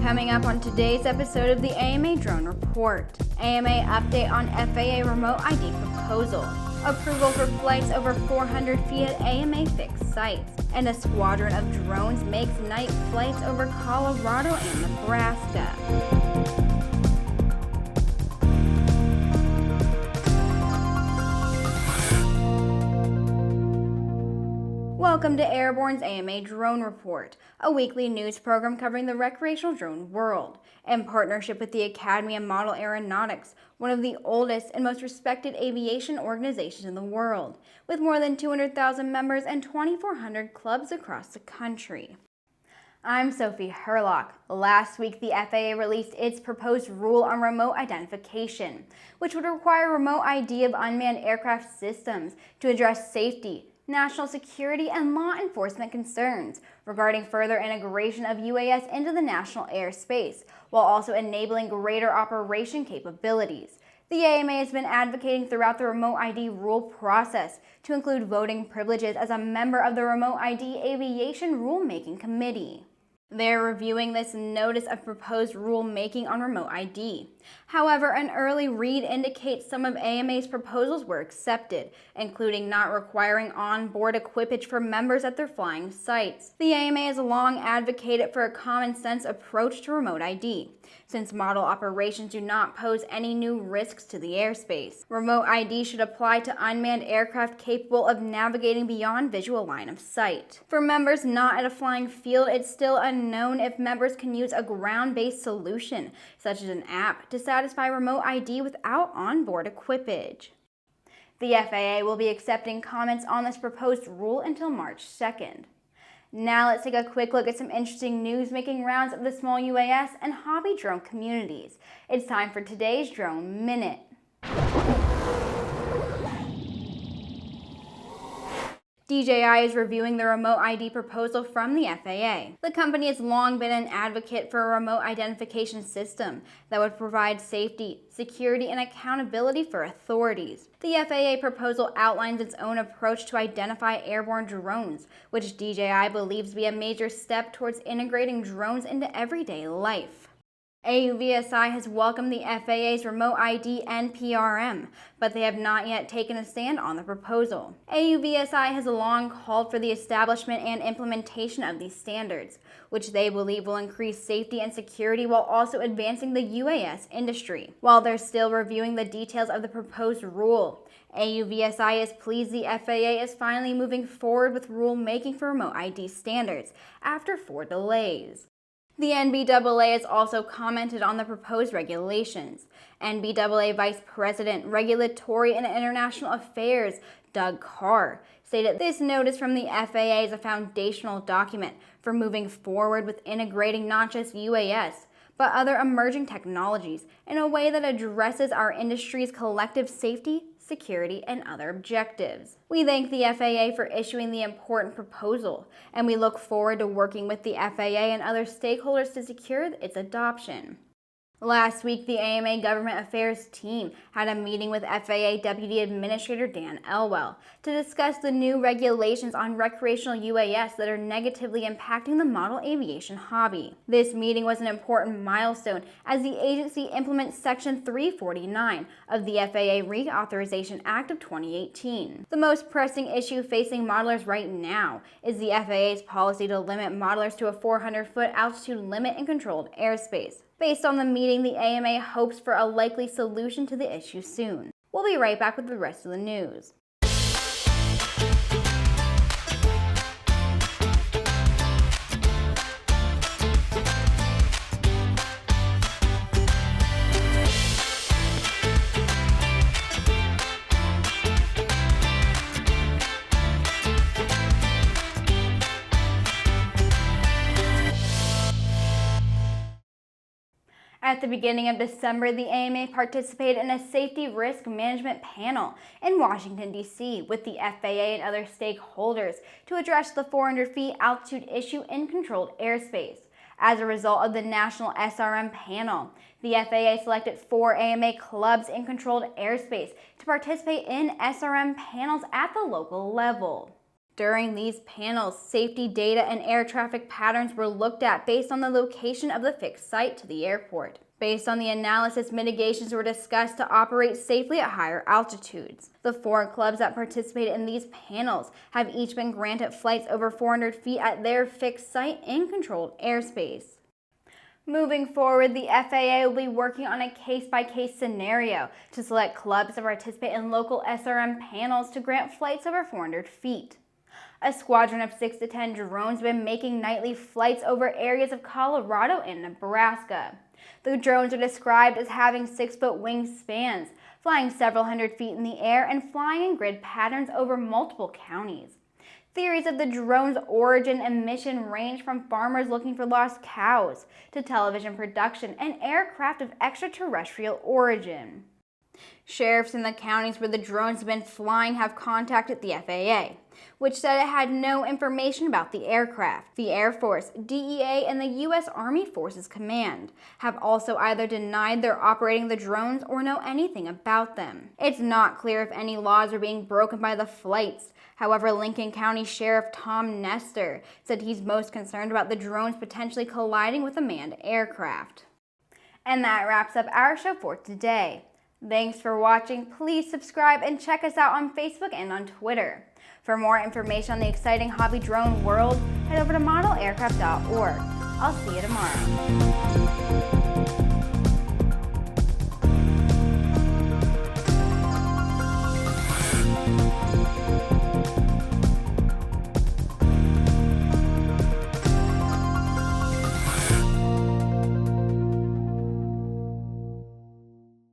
Coming up on today's episode of the AMA Drone Report. AMA update on FAA remote ID proposal. Approval for flights over 400 feet at AMA fixed sites. And a squadron of drones makes night flights over Colorado and Nebraska. Welcome to Airborne's AMA Drone Report, a weekly news program covering the recreational drone world, in partnership with the Academy of Model Aeronautics, one of the oldest and most respected aviation organizations in the world, with more than 200,000 members and 2,400 clubs across the country. I'm Sophie Herlock. Last week, the FAA released its proposed rule on remote identification, which would require remote ID of unmanned aircraft systems to address safety, national security, and law enforcement concerns regarding further integration of UAS into the national airspace, while also enabling greater operation capabilities. The AMA has been advocating throughout the remote ID rule process to include voting privileges as a member of the Remote ID Aviation Rulemaking Committee. They're reviewing this notice of proposed rulemaking on remote ID. However, an early read indicates some of AMA's proposals were accepted, including not requiring onboard equipage for members at their flying sites. The AMA has long advocated for a common-sense approach to remote ID, since model operations do not pose any new risks to the airspace. Remote ID should apply to unmanned aircraft capable of navigating beyond visual line of sight. For members not at a flying field, it's still unknown if members can use a ground-based solution, such as an app, to satisfy remote ID without onboard equipage. The FAA will be accepting comments on this proposed rule until March 2nd. Now let's take a quick look at some interesting news making rounds of the small UAS and hobby drone communities. It's time for today's Drone Minute. DJI is reviewing the remote ID proposal from the FAA. The company has long been an advocate for a remote identification system that would provide safety, security, and accountability for authorities. The FAA proposal outlines its own approach to identify airborne drones, which DJI believes to be a major step towards integrating drones into everyday life. AUVSI has welcomed the FAA's Remote ID NPRM, but they have not yet taken a stand on the proposal. AUVSI has long called for the establishment and implementation of these standards, which they believe will increase safety and security while also advancing the UAS industry. While they're still reviewing the details of the proposed rule, AUVSI is pleased the FAA is finally moving forward with rulemaking for remote ID standards after 4 delays. The NBAA has also commented on the proposed regulations. NBAA Vice President, Regulatory and International Affairs, Doug Carr, stated this notice from the FAA is a foundational document for moving forward with integrating not just UAS, but other emerging technologies in a way that addresses our industry's collective safety, security, and other objectives. We thank the FAA for issuing the important proposal, and we look forward to working with the FAA and other stakeholders to secure its adoption. Last week, the AMA Government Affairs team had a meeting with FAA Deputy Administrator Dan Elwell to discuss the new regulations on recreational UAS that are negatively impacting the model aviation hobby. This meeting was an important milestone as the agency implements Section 349 of the FAA Reauthorization Act of 2018. The most pressing issue facing modelers right now is the FAA's policy to limit modelers to a 400-foot altitude limit in controlled airspace. Based on the meeting, the AMA hopes for a likely solution to the issue soon. We'll be right back with the rest of the news. At the beginning of December, the AMA participated in a safety risk management panel in Washington, D.C. with the FAA and other stakeholders to address the 400 feet altitude issue in controlled airspace. As a result of the national SRM panel, the FAA selected 4 AMA clubs in controlled airspace to participate in SRM panels at the local level. During these panels, safety data and air traffic patterns were looked at based on the location of the fixed site to the airport. Based on the analysis, mitigations were discussed to operate safely at higher altitudes. The 4 clubs that participated in these panels have each been granted flights over 400 feet at their fixed site in controlled airspace. Moving forward, the FAA will be working on a case-by-case scenario to select clubs to participate in local SRM panels to grant flights over 400 feet. A squadron of 6 to 10 drones have been making nightly flights over areas of Colorado and Nebraska. The drones are described as having 6-foot wingspans, flying several hundred feet in the air and flying in grid patterns over multiple counties. Theories of the drone's origin and mission range from farmers looking for lost cows to television production and aircraft of extraterrestrial origin. Sheriffs in the counties where the drones have been flying have contacted the FAA, which said it had no information about the aircraft. The Air Force, DEA, and the U.S. Army Forces Command have also either denied they're operating the drones or know anything about them. It's not clear if any laws are being broken by the flights. However, Lincoln County Sheriff Tom Nestor said he's most concerned about the drones potentially colliding with a manned aircraft. And that wraps up our show for today. Thanks for watching. Please subscribe and check us out on Facebook and on Twitter. For more information on the exciting hobby drone world, head over to modelaircraft.org. I'll see you tomorrow.